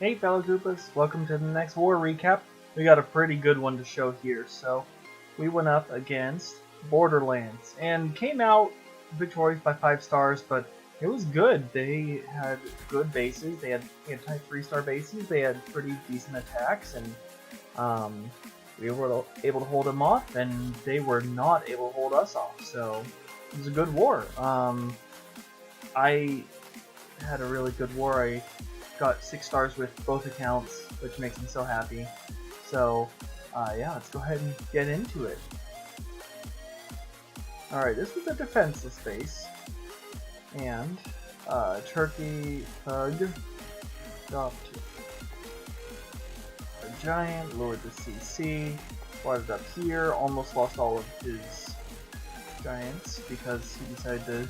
Hey fellow koopas, welcome to the next war recap. We got a pretty good one to show here. So we went up against Borderlands and came out victorious by 5 stars, but it was good. They had good bases, they had type 3-star bases, they had pretty decent attacks, and we were able to hold them off, and they were not able to hold us off. So it was a good war. I had a really good war. I got 6 stars with both accounts, which makes me so happy. So, yeah, let's go ahead and get into it. Alright, this was a defenseless base. And, Turkey Thug dropped a giant, lowered the CC, brought it up here, almost lost all of his giants because he decided to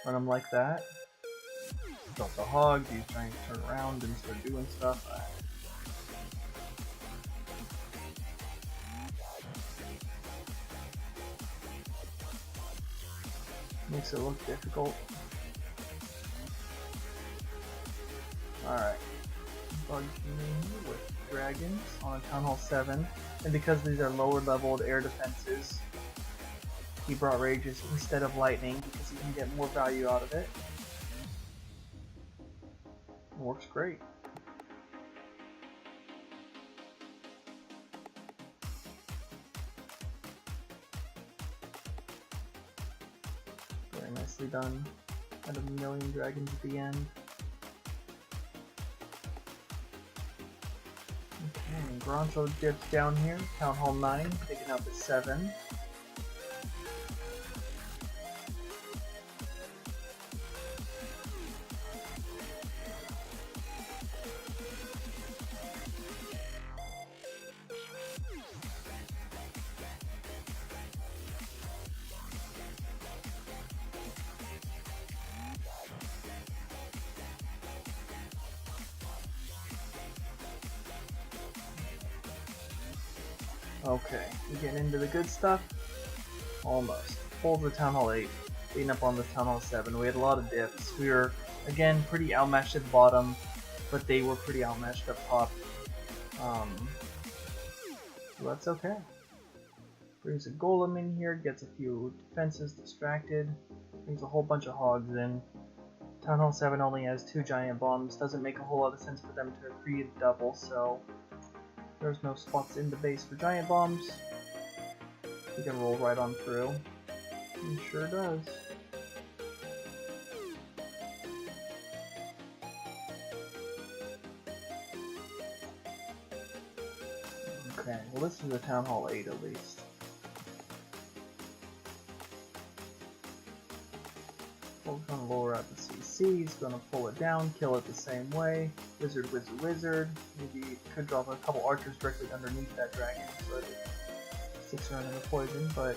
run them like that. Dropped the hog, he's trying to turn around and start doing stuff. Makes it look difficult. Alright. Bug me with dragons on a Town Hall 7. And because these are lower leveled air defenses, he brought rages instead of lightning because he can get more value out of it. It works great. Very nicely done. Had a million dragons at the end. Okay, and Groncho dips down here. Town Hall 9, taking out the 7. Okay, we get into the good stuff. Almost. Pulled the Town Hall 8, beating up on the Town Hall 7. We had a lot of dips. We were, again, pretty outmatched at the bottom, but they were pretty outmatched up top. So that's okay. Brings a golem in here, gets a few defenses distracted, brings a whole bunch of hogs in. Town Hall 7 only has 2 giant bombs, doesn't make a whole lot of sense for them to create a double, so there's no spots in the base for giant bombs. We can roll right on through. It sure does. Okay, well this is a Town Hall 8 at least. We're gonna lower out the CC, he's gonna pull it down, kill it the same way. Wizard, wizard, wizard. Maybe could drop a couple archers directly underneath that dragon so that it sticks around in the poison, but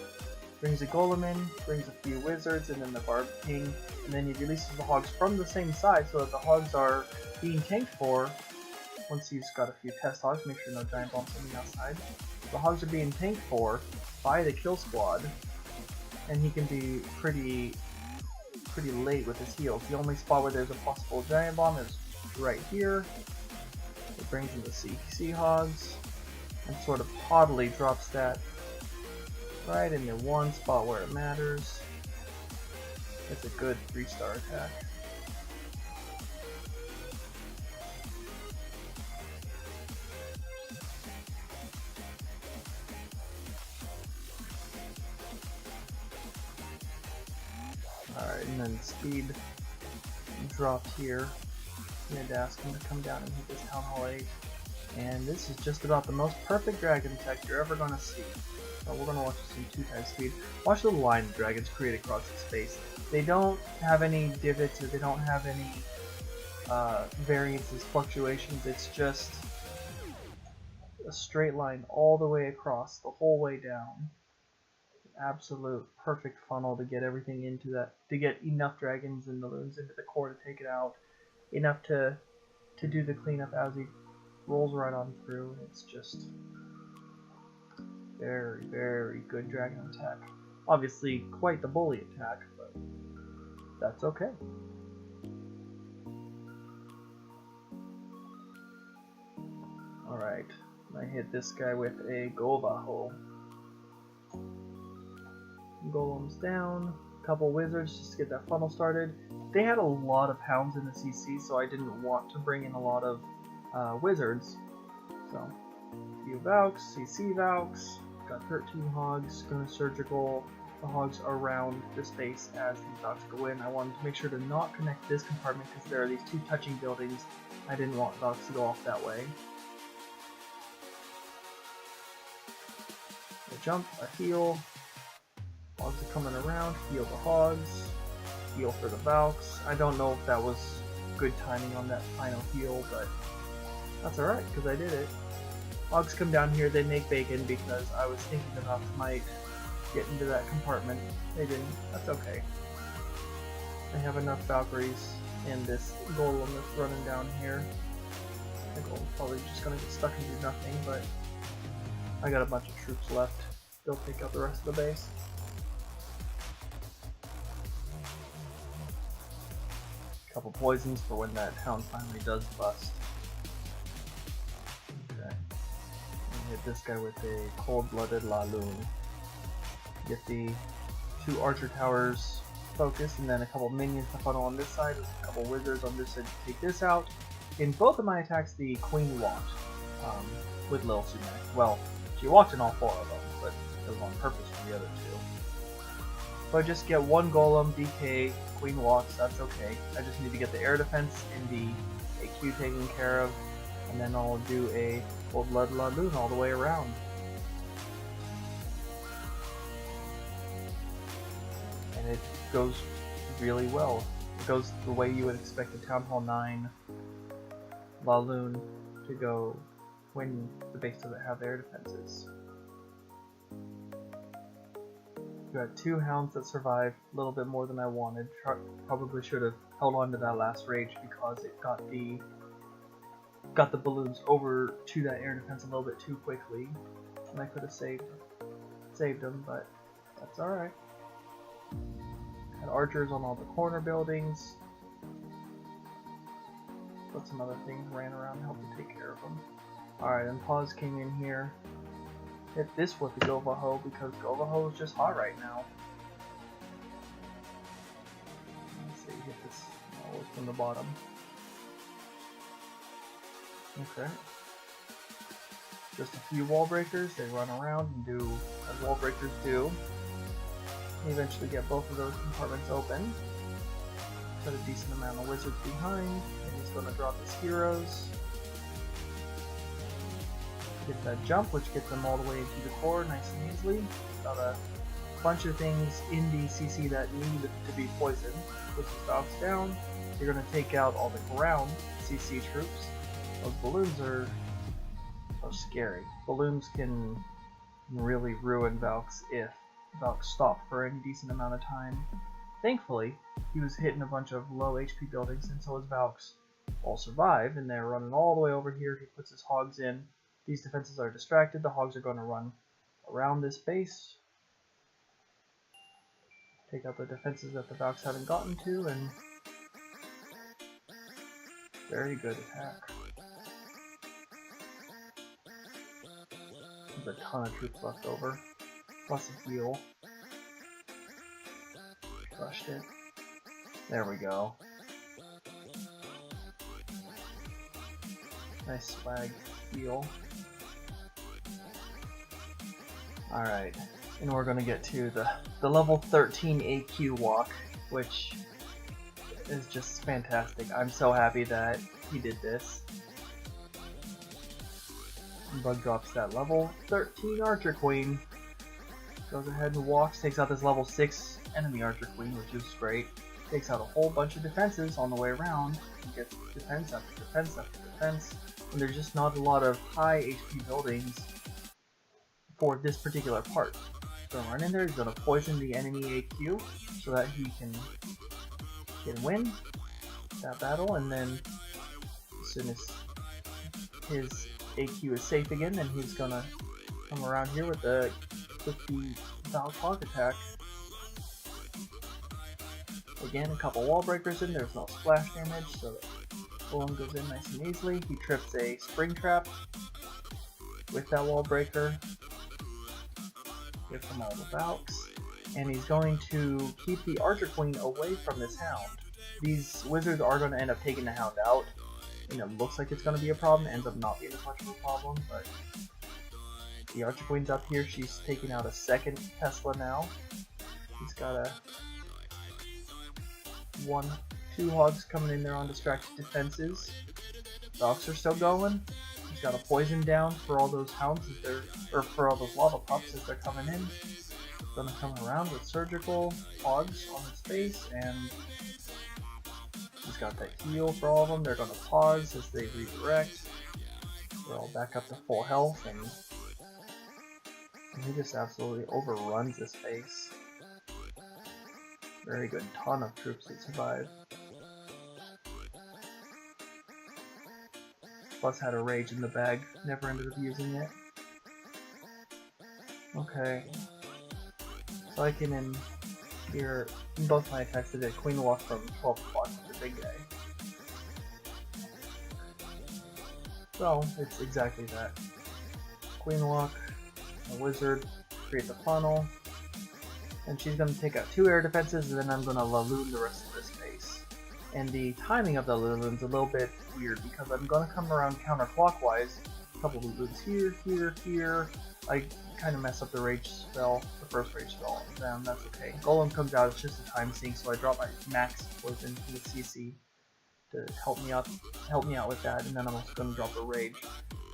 brings a golem in, brings a few wizards, and then the Barb King, and then he releases the hogs from the same side so that the hogs are being tanked for. Once he's got a few test hogs, make sure no giant bombs on the outside. The hogs are being tanked for by the kill squad, and he can be pretty late with his heals. The only spot where there's a possible giant bomb is right here. It brings in the CC hogs and sort of haughtily drops that right in the one spot where it matters. It's a good 3-star attack. Alright, and then speed dropped here. I'm going to ask him to come down and hit this Town Hall 8. And this is just about the most perfect dragon tech you're ever going to see. So we're going to watch some 2-time speed. Watch the line the dragons create across the space. They don't have any divots or they don't have any variances, fluctuations. It's just a straight line all the way across, the whole way down. Absolute perfect funnel to get everything into that, to get enough dragons and balloons into the core to take it out, enough to do the cleanup as he rolls right on through. It's just very, very good dragon attack. Obviously quite the bully attack, but that's okay. Alright, I hit this guy with a Govaho. Golems down, couple wizards just to get that funnel started. They had a lot of hounds in the CC, so I didn't want to bring in a lot of wizards. So, a few Valks, CC Valks, got 13 hogs, going to surgical the hogs around the space as these Valks go in. I wanted to make sure to not connect this compartment because there are these two touching buildings. I didn't want Valks to go off that way. A jump, a heal. Hogs are coming around, heal the hogs, heal for the Valks. I don't know if that was good timing on that final heal, but that's alright, because I did it. Hogs come down here, they make bacon because I was thinking the Valks might get into that compartment. They didn't, that's okay. I have enough Valkyries in this golem that's running down here. The golem's probably just going to get stuck and do nothing, but I got a bunch of troops left. They'll take out the rest of the base. Couple poisons for when that hound finally does bust. Okay. Hit this guy with a cold-blooded Laloon. Get the two archer towers focused, and then a couple minions to funnel on this side, with a couple wizards on this side to take this out. In both of my attacks, the queen walked with Lil Sumac. Well, she walked in all four of them, but it was on purpose for the other two. So I just get one golem, DK, queen walks, that's okay. I just need to get the air defense and the AQ taken care of, and then I'll do a Cold Blood Laloon all the way around. And it goes really well. It goes the way you would expect a Town Hall 9 Laloon to go when the base doesn't have air defenses. We got two hounds that survived, a little bit more than I wanted. Probably should have held on to that last rage because it got the balloons over to that air defense a little bit too quickly, and I could have saved them, but that's alright. Had archers on all the corner buildings. But some other things ran around and helped to take care of them. Alright, and Pause came in here. Hit this with the Govaho because Govaho is just hot right now. Let's see, hit this from the bottom. Okay. Just a few wall breakers, they run around and do as wall breakers do. Eventually get both of those compartments open. Got a decent amount of wizards behind, and he's going to drop his heroes. Get that jump, which gets them all the way into the core nice and easily. Got a bunch of things in the CC that need to be poisoned. Puts the stops down. You're going to take out all the ground CC troops. Those balloons are scary. Balloons can really ruin Valks if Valks stop for any decent amount of time. Thankfully, he was hitting a bunch of low HP buildings, and so his Valks all survive, and they're running all the way over here. He puts his hogs in. These defenses are distracted. The hogs are going to run around this base, take out the defenses that the Valks haven't gotten to, and very good attack. There's a ton of troops left over, plus a heal. Crushed it. There we go. Nice swag heal. Alright, and we're gonna get to the level 13 AQ walk, which is just fantastic. I'm so happy that he did this. Bug drops that level 13 Archer Queen. Goes ahead and walks, takes out this level 6 enemy Archer Queen, which is great. Takes out a whole bunch of defenses on the way around. And gets defense after defense after defense. And there's just not a lot of high HP buildings for this particular part. So run in there, he's going to poison the enemy AQ so that he can win that battle, and then as soon as his AQ is safe again, then he's going to come around here with the Valk Hog attack. Again, a couple wall breakers in, there's no splash damage, so Golem goes in nice and easily. He trips a spring trap with that wall breaker. Gives him all the Valks. And he's going to keep the Archer Queen away from this Hound. These wizards are going to end up taking the Hound out. And it looks like it's going to be a problem, ends up not being as much of a problem, but the Archer Queen's up here. She's taking out a second Tesla now. He's got two hogs coming in there on distracted defenses. Dogs are still going. He's got a poison down for all those hounds or for all those lava pups as they're coming in. Gonna come around with surgical hogs on his face, and he's got that heal for all of them. They're gonna pause as they redirect. They're all back up to full health, and he just absolutely overruns this face. Very good, ton of troops that survive. Plus had a rage in the bag, never ended up using it. Okay. So I can in here, in both my attacks today, Queen Walk from 12 o'clock to the big guy. So, it's exactly that. Queen Walk, a wizard, create the funnel, and she's going to take out 2 air defenses, and then I'm going to Laloon the rest of this base. And the timing of the Laloon's a little bit weird, because I'm going to come around counterclockwise, a couple of Laloons here, here, here. I kind of mess up the rage spell, the first rage spell on them, that's okay. Golem comes out, it's just a time sink, so I drop my max poison to the CC to help me out with that, and then I'm also going to drop a rage.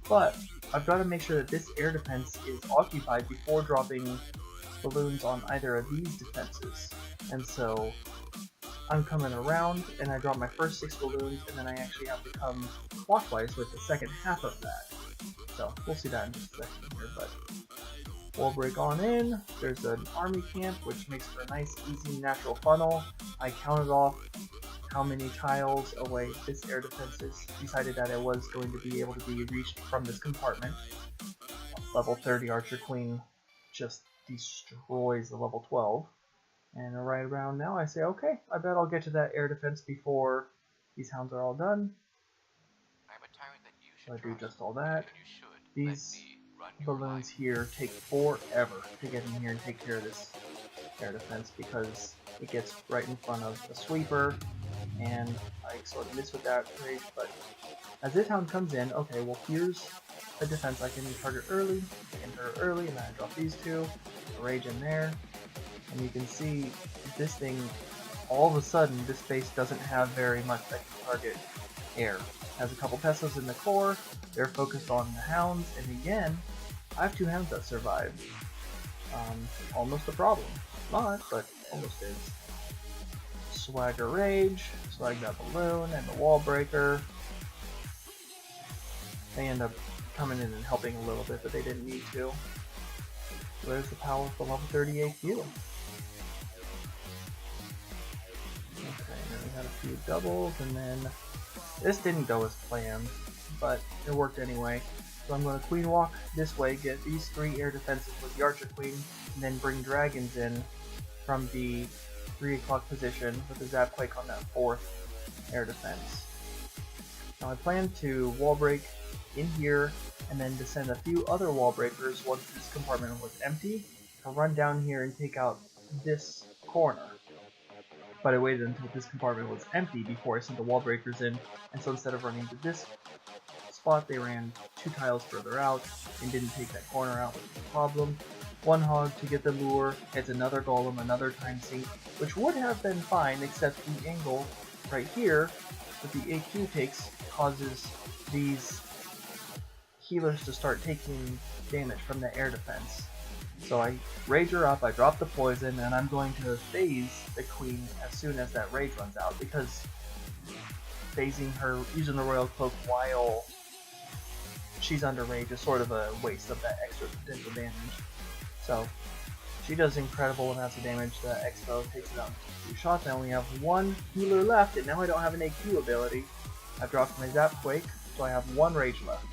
But I've got to make sure that this air defense is occupied before dropping balloons on either of these defenses. And so I'm coming around, and I drop my first 6 balloons, and then I actually have to come clockwise with the second half of that. So we'll see that in just a second here, but wall break on in. There's an army camp, which makes for a nice, easy, natural funnel. I counted off how many tiles away this air defense is. Decided that it was going to be able to be reached from this compartment. Level 30 Archer Queen just destroys the level 12. And right around now I say, okay, I bet I'll get to that air defense before these hounds are all done. So I do just all that. These balloons here take forever to get in here and take care of this air defense because it gets right in front of the sweeper, and I sort of miss with that rage, but as this hound comes in, okay, well here's a defense I can target early, enter early, and then I drop these 2, a rage in there, and you can see this thing, all of a sudden this base doesn't have very much that can target air. Has a couple Teslas in the core, they're focused on the hounds, and again, I have 2 hounds that survive. Almost a problem. Not, but almost is. Swagger Rage, swag that balloon, and the wall breaker. They end up coming in and helping a little bit, but they didn't need to. So there's the power of the level 38 heal. Okay, then we had a few doubles, and then this didn't go as planned, but it worked anyway. So I'm going to Queen Walk this way, get these 3 air defenses with the Archer Queen, and then bring dragons in from the 3 o'clock position with the Zap Quake on that 4th air defense. Now I plan to wall break in here and then to send a few other wall breakers once this compartment was empty to run down here and take out this corner. But I waited until this compartment was empty before I sent the wall breakers in, and so instead of running to this spot, they ran 2 tiles further out and didn't take that corner out, which was a problem. 1 hog to get the lure, hits another golem, another time sink, which would have been fine, except the angle right here that the AQ takes causes these healers to start taking damage from the air defense. So I rage her up, I drop the poison, and I'm going to phase the queen as soon as that rage runs out, because phasing her, using the royal cloak while she's under rage is sort of a waste of that extra potential damage. So she does incredible amounts of damage. The Expo takes it out in 2 shots. I only have 1 healer left, and now I don't have an AQ ability. I've dropped my Zap Quake, so I have 1 rage left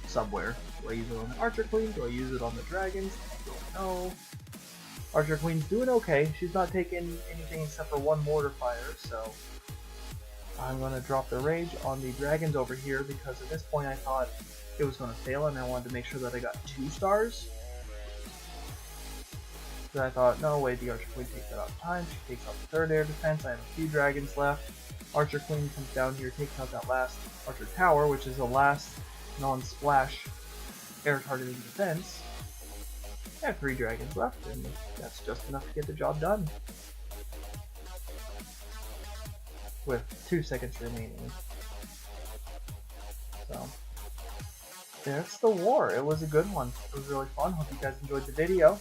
somewhere. Do I use it on the Archer Queen? Do I use it on the dragons? I don't know. Archer Queen's doing okay. She's not taking anything except for 1 mortar fire, so I'm going to drop the rage on the dragons over here because at this point I thought it was going to fail and I wanted to make sure that I got 2 stars. So I thought, no way, the Archer Queen takes that out of time. She takes out the 3rd air defense. I have a few dragons left. Archer Queen comes down here, takes out that last Archer Tower, which is the last non-splash air targeting defense. I have 3 dragons left, and that's just enough to get the job done. With 2 seconds remaining. So, that's the war. It was a good one. It was really fun. Hope you guys enjoyed the video.